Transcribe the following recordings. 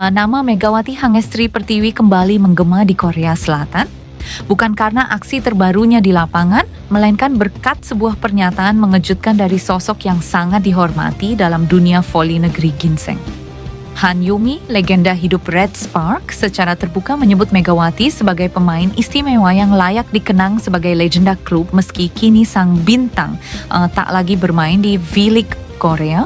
Nama Megawati Hangestri Pertiwi kembali menggema di Korea Selatan, bukan karena aksi terbarunya di lapangan, melainkan berkat sebuah pernyataan mengejutkan dari sosok yang sangat dihormati dalam dunia voli negeri ginseng. Han Yumi, legenda hidup Red Spark, secara terbuka menyebut Megawati sebagai pemain istimewa yang layak dikenang sebagai legenda klub meski kini sang bintang tak lagi bermain di V-League Korea.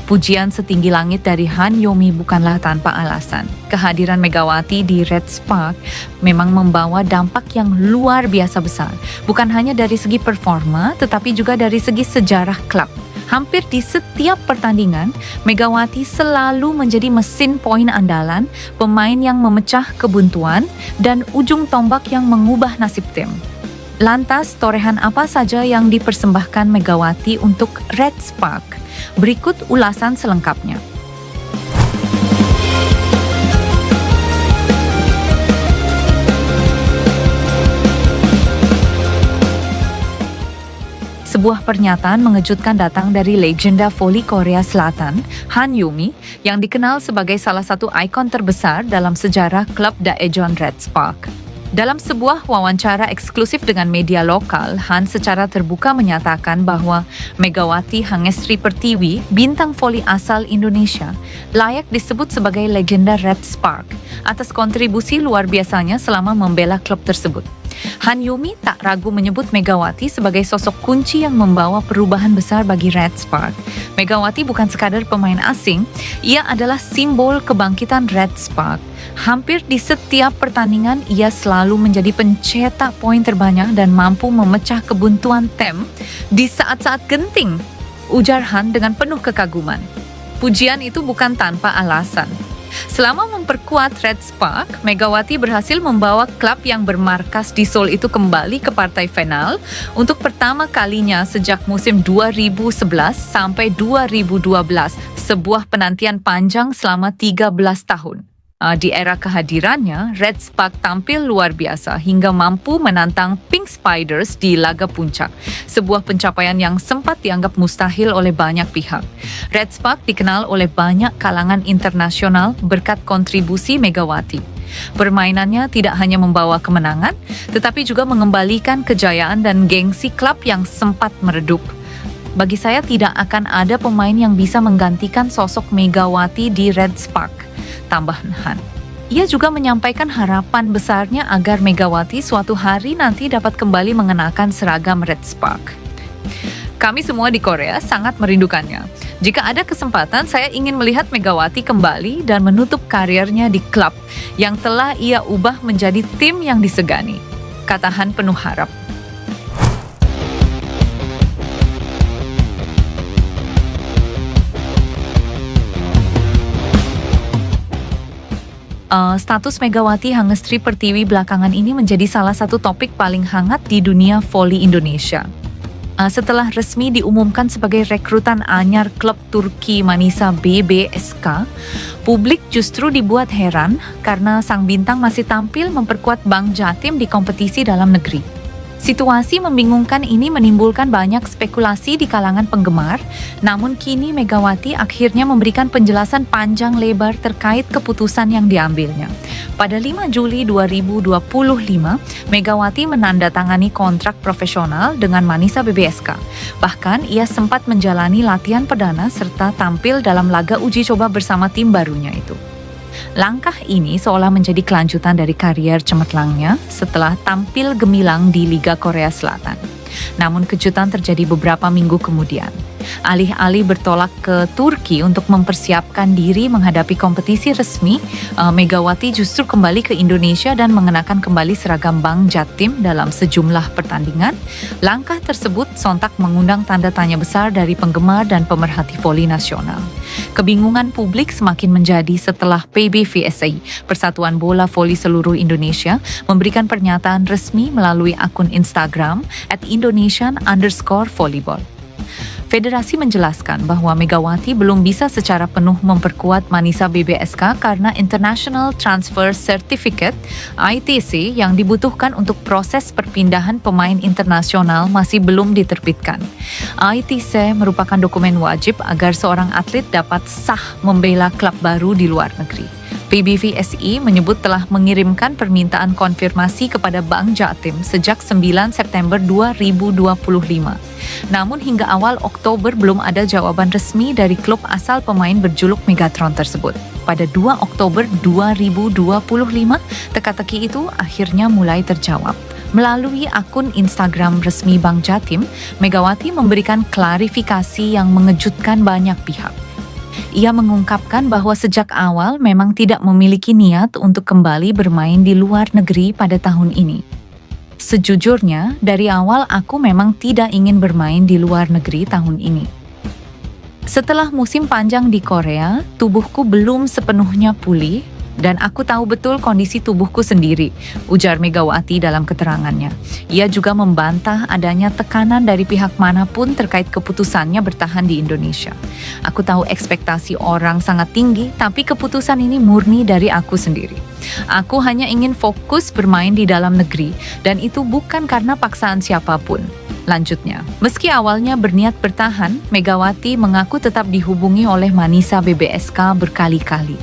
Pujian setinggi langit dari Han Yumi bukanlah tanpa alasan. Kehadiran Megawati di Red Spark memang membawa dampak yang luar biasa besar, bukan hanya dari segi performa, tetapi juga dari segi sejarah klub. Hampir di setiap pertandingan, Megawati selalu menjadi mesin poin andalan, pemain yang memecah kebuntuan, dan ujung tombak yang mengubah nasib tim. Lantas, torehan apa saja yang dipersembahkan Megawati untuk Red Spark? Berikut ulasan selengkapnya. Sebuah pernyataan mengejutkan datang dari legenda voli Korea Selatan, Han Yumi, yang dikenal sebagai salah satu ikon terbesar dalam sejarah klub Daejeon Red Spark. Dalam sebuah wawancara eksklusif dengan media lokal, Han secara terbuka menyatakan bahwa Megawati Hangestri Pertiwi, bintang voli asal Indonesia, layak disebut sebagai legenda Red Spark atas kontribusi luar biasanya selama membela klub tersebut. Han Yumi tak ragu menyebut Megawati sebagai sosok kunci yang membawa perubahan besar bagi Red Spark. Megawati bukan sekadar pemain asing, ia adalah simbol kebangkitan Red Spark. Hampir di setiap pertandingan, ia selalu menjadi pencetak poin terbanyak dan mampu memecah kebuntuan tim di saat-saat genting, ujar Han dengan penuh kekaguman. Pujian itu bukan tanpa alasan. Selama memperkuat Red Spark, Megawati berhasil membawa klub yang bermarkas di Seoul itu kembali ke partai final untuk pertama kalinya sejak musim 2011 sampai 2012, sebuah penantian panjang selama 13 tahun. Di era kehadirannya, Red Spark tampil luar biasa hingga mampu menantang Pink Spiders di laga puncak, sebuah pencapaian yang sempat dianggap mustahil oleh banyak pihak. Red Spark dikenal oleh banyak kalangan internasional berkat kontribusi Megawati. Permainannya tidak hanya membawa kemenangan, tetapi juga mengembalikan kejayaan dan gengsi klub yang sempat meredup. Bagi saya tidak akan ada pemain yang bisa menggantikan sosok Megawati di Red Spark, tambahan Han. Ia juga menyampaikan harapan besarnya agar Megawati suatu hari nanti dapat kembali mengenakan seragam Red Spark. Kami semua di Korea sangat merindukannya. Jika ada kesempatan, saya ingin melihat Megawati kembali dan menutup karirnya di klub yang telah ia ubah menjadi tim yang disegani, kata Han penuh harap. Status Megawati Hangestri Pertiwi belakangan ini menjadi salah satu topik paling hangat di dunia voli Indonesia. Setelah resmi diumumkan sebagai rekrutan anyar klub Turki Manisa BBSK, publik justru dibuat heran karena sang bintang masih tampil memperkuat Bank Jatim di kompetisi dalam negeri. Situasi membingungkan ini menimbulkan banyak spekulasi di kalangan penggemar, namun kini Megawati akhirnya memberikan penjelasan panjang lebar terkait keputusan yang diambilnya. Pada 5 Juli 2025, Megawati menandatangani kontrak profesional dengan Manisa BBSK. Bahkan ia sempat menjalani latihan perdana serta tampil dalam laga uji coba bersama tim barunya itu. Langkah ini seolah menjadi kelanjutan dari karier cemerlangnya setelah tampil gemilang di Liga Korea Selatan. Namun kejutan terjadi beberapa minggu kemudian. Alih-alih bertolak ke Turki untuk mempersiapkan diri menghadapi kompetisi resmi, Megawati justru kembali ke Indonesia dan mengenakan kembali seragam Bank Jatim dalam sejumlah pertandingan. Langkah tersebut sontak mengundang tanda tanya besar dari penggemar dan pemerhati voli nasional. Kebingungan publik semakin menjadi setelah PBVSI, Persatuan Bola Voli Seluruh Indonesia, memberikan pernyataan resmi melalui akun Instagram @Indonesian_volleyball. Federasi menjelaskan bahwa Megawati belum bisa secara penuh memperkuat Manisa BBSK karena International Transfer Certificate (ITC) yang dibutuhkan untuk proses perpindahan pemain internasional masih belum diterbitkan. ITC merupakan dokumen wajib agar seorang atlet dapat sah membela klub baru di luar negeri. PBVSI menyebut telah mengirimkan permintaan konfirmasi kepada Bank Jatim sejak 9 September 2025. Namun hingga awal Oktober belum ada jawaban resmi dari klub asal pemain berjuluk Megatron tersebut. Pada 2 Oktober 2025, teka-teki itu akhirnya mulai terjawab. Melalui akun Instagram resmi Bank Jatim, Megawati memberikan klarifikasi yang mengejutkan banyak pihak. Ia mengungkapkan bahwa sejak awal memang tidak memiliki niat untuk kembali bermain di luar negeri pada tahun ini. Sejujurnya, dari awal aku memang tidak ingin bermain di luar negeri tahun ini. Setelah musim panjang di Korea, tubuhku belum sepenuhnya pulih dan aku tahu betul kondisi tubuhku sendiri, ujar Megawati dalam keterangannya. Ia juga membantah adanya tekanan dari pihak manapun terkait keputusannya bertahan di Indonesia. Aku tahu ekspektasi orang sangat tinggi, tapi keputusan ini murni dari aku sendiri. Aku hanya ingin fokus bermain di dalam negeri, dan itu bukan karena paksaan siapapun. Lanjutnya, meski awalnya berniat bertahan, Megawati mengaku tetap dihubungi oleh Manisa BBSK berkali-kali.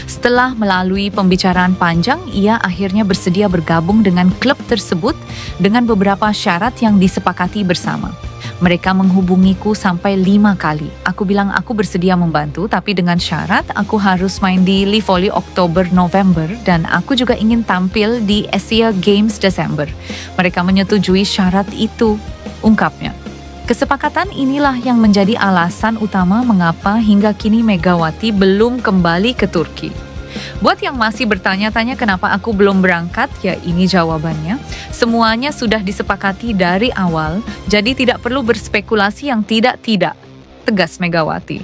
Setelah melalui pembicaraan panjang, ia akhirnya bersedia bergabung dengan klub tersebut dengan beberapa syarat yang disepakati bersama. Mereka menghubungiku sampai 5 kali. Aku bilang aku bersedia membantu, tapi dengan syarat aku harus main di Lee Volley Oktober-November dan aku juga ingin tampil di Asia Games Desember. Mereka menyetujui syarat itu, ungkapnya. Kesepakatan inilah yang menjadi alasan utama mengapa hingga kini Megawati belum kembali ke Turki. Buat yang masih bertanya-tanya kenapa aku belum berangkat, ya ini jawabannya. Semuanya sudah disepakati dari awal, jadi tidak perlu berspekulasi yang tidak-tidak, tegas Megawati.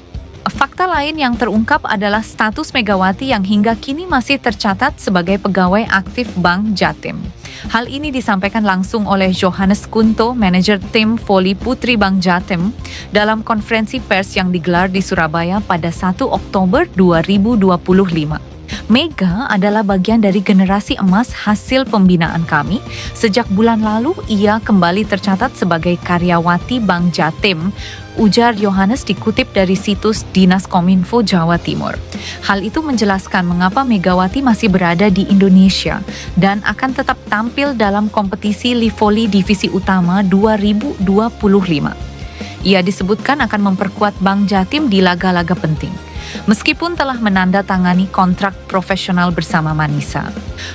Fakta lain yang terungkap adalah status Megawati yang hingga kini masih tercatat sebagai pegawai aktif Bank Jatim. Hal ini disampaikan langsung oleh Johannes Kunto, manajer tim voli putri Bank Jatim, dalam konferensi pers yang digelar di Surabaya pada 1 Oktober 2025. Mega adalah bagian dari generasi emas hasil pembinaan kami. Sejak bulan lalu, ia kembali tercatat sebagai karyawati Bank Jatim, ujar Yohanes dikutip dari situs Dinas Kominfo Jawa Timur. Hal itu menjelaskan mengapa Megawati masih berada di Indonesia dan akan tetap tampil dalam kompetisi Lee Volley Divisi Utama 2025. Ia disebutkan akan memperkuat Bank Jatim di laga-laga penting. Meskipun telah menandatangani kontrak profesional bersama Manisa.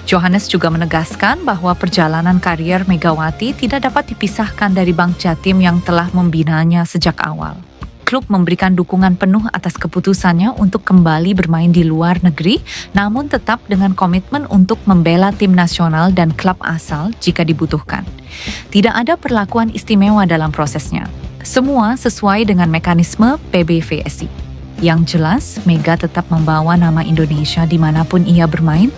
Johannes juga menegaskan bahwa perjalanan karier Megawati tidak dapat dipisahkan dari Bank Jatim yang telah membinanya sejak awal. Klub memberikan dukungan penuh atas keputusannya untuk kembali bermain di luar negeri, namun tetap dengan komitmen untuk membela tim nasional dan klub asal jika dibutuhkan. Tidak ada perlakuan istimewa dalam prosesnya. Semua sesuai dengan mekanisme PBVSI. Yang jelas, Mega tetap membawa nama Indonesia dimanapun ia bermain,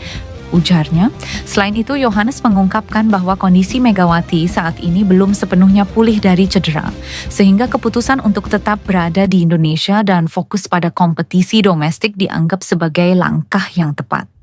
ujarnya. Selain itu, Yohanes mengungkapkan bahwa kondisi Megawati saat ini belum sepenuhnya pulih dari cedera, sehingga keputusan untuk tetap berada di Indonesia dan fokus pada kompetisi domestik dianggap sebagai langkah yang tepat.